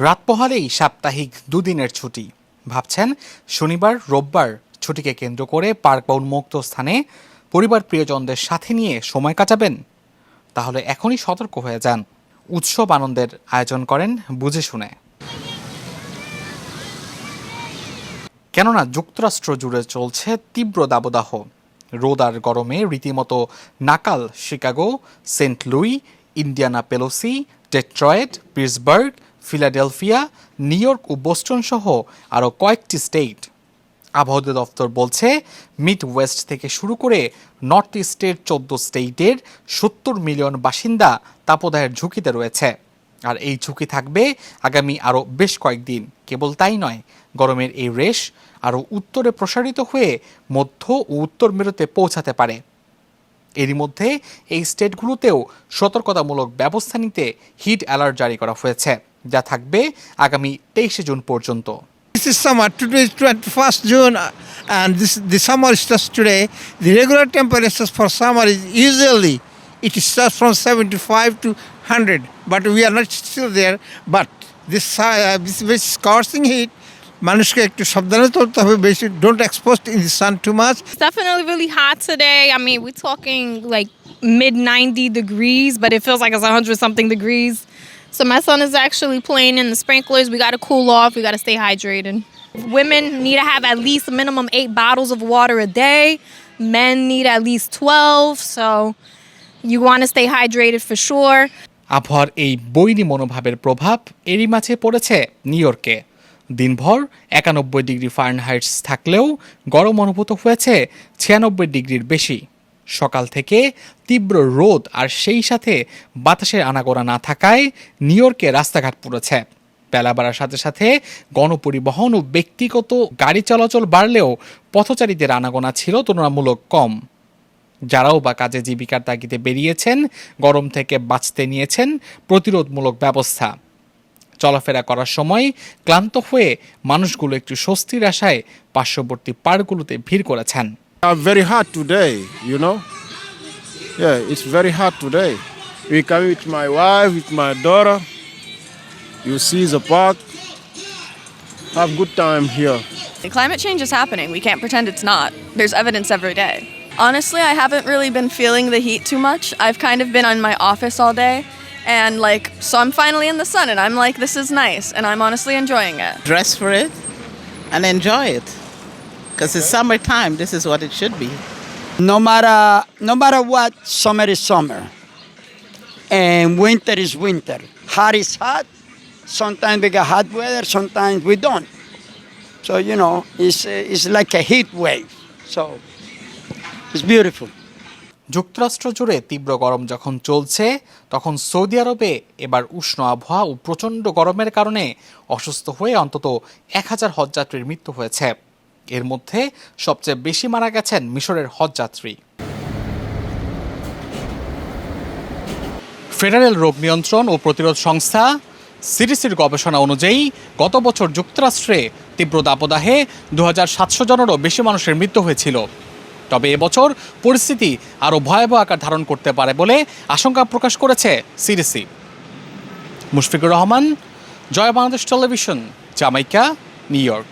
রাত পোহালেই সাপ্তাহিক দুদিনের ছুটি। ভাবছেন শনিবার রোববার ছুটিকে কেন্দ্র করে পার্ক বা উন্মুক্ত স্থানে পরিবার প্রিয়জনদের সাথে নিয়ে সময় কাটাবেন? তাহলে এখনই সতর্ক হয়ে যান। উৎসব আনন্দের আয়োজন করেন বুঝে শুনে। কেননা যুক্তরাষ্ট্র জুড়ে চলছে তীব্র দাবদাহ। রোদ আর গরমে রীতিমতো নাকাল Chicago, Saint Louis, Indiana Pelosi, Detroit, Pittsburgh, Philadelphia, New York ও বোস্টন সহ আরও কয়েকটি স্টেট। আবহাওয়া দপ্তর বলছে মিড ওয়েস্ট থেকে শুরু করে নর্থ ইস্টের 14 স্টেটের 70 মিলিয়ন বাসিন্দা তাপদাহের ঝুঁকিতে রয়েছে। আর এই ঝুঁকি থাকবে আগামী আরও বেশ কয়েকদিন। কেবল তাই নয়, গরমের এই রেশ আরও উত্তরে প্রসারিত হয়ে মধ্য ও উত্তর মেরুতে পৌঁছাতে পারে। এরই মধ্যে এই স্টেটগুলোতেও সতর্কতামূলক ব্যবস্থা নিতে হিট অ্যালার্ট জারি করা হয়েছে, যা থাকবে আগামী 23 জুন পর্যন্ত। This is summer. Today is 21st June, and the summer starts today. The regular temperatures for summer is usually it starts from 75 to 100, but we are not still there. But this scorching heat, মানুষকে একটু সাবধানে চলতে হবে, বেশি don't expose in the sun too much. It's definitely really hot today. I mean, we're talking like mid 90 degrees, but it feels like it's 100 something degrees. So my son is actually playing in the sprinklers. We got to cool off. We got to stay hydrated. Women need to have at least a minimum 8 bottles of water a day. Men need at least 12. So you want to stay hydrated for sure. আবহাওয়ার এই বৈরী মনোভাবের প্রভাব এরই মাঝে পড়েছে new ইয়র্কে। দিনভর 91 ডিগ্রি ফারেনহাইট থাকলেও গরম অনুভূত হয়েছে 96 ডিগ্রির বেশি। সকাল থেকে তীব্র রোদ আর সেই সাথে বাতাসের আনাগোনা না থাকায় নিউ ইয়র্কে রাস্তাঘাট পুড়েছে। বেলা বাড়ার সাথে সাথে গণপরিবহন ও ব্যক্তিগত গাড়ি চলাচল বাড়লেও পথচারীদের আনাগোনা ছিল তুলনামূলক কম। যারাও বা কাজে জীবিকার তাগিদে বেরিয়েছেন, গরম থেকে বাঁচতে নিয়েছেন প্রতিরোধমূলক ব্যবস্থা। চলাফেরা করার সময় ক্লান্ত হয়ে মানুষগুলো একটু স্বস্তির আশায় পার্শ্ববর্তী পার্কগুলোতে ভিড় করেছেন। Very hot today, you know. Yeah, it's very hot today. We come with my wife, with my daughter. You see the park. Have good time here. Climate change is happening. We can't pretend it's not. There's evidence every day. Honestly, I haven't really been feeling the heat too much. I've kind of been in my office all day. And so I'm finally in the sun and I'm like, this is nice. And I'm honestly enjoying it. Dress for it and enjoy it. Because it's summertime, this is what it should be. No matter what, summer is summer. And winter is winter. Hot is hot. Sometimes we get hot weather, sometimes we don't. So, it's like a heat wave. So, it's beautiful. যুক্তরাষ্ট্র জুড়ে তীব্র গরম যখন চলছে, তখন Saudi আরবে এবার উষ্ণ আবহাওয়া ও প্রচণ্ড গরমের কারণে অসুস্থ হয়ে অন্তত 1000 হজযাত্রীর মৃত্যু হয়েছে। এর মধ্যে সবচেয়ে বেশি মারা গেছেন মিশরের হজযাত্রী। ফেডারেল রোগ নিয়ন্ত্রণ ও প্রতিরোধ সংস্থা সিডিসির গবেষণা অনুযায়ী গত বছর যুক্তরাষ্ট্রে তীব্র দাবদাহে 2700 জনেরও বেশি মানুষের মৃত্যু হয়েছিল। তবে এবছর পরিস্থিতি আরও ভয়াবহ আকার ধারণ করতে পারে বলে আশঙ্কা প্রকাশ করেছে CDC. Mushfiqur Rahman, Joy Bangladesh television, Jamaica, New York.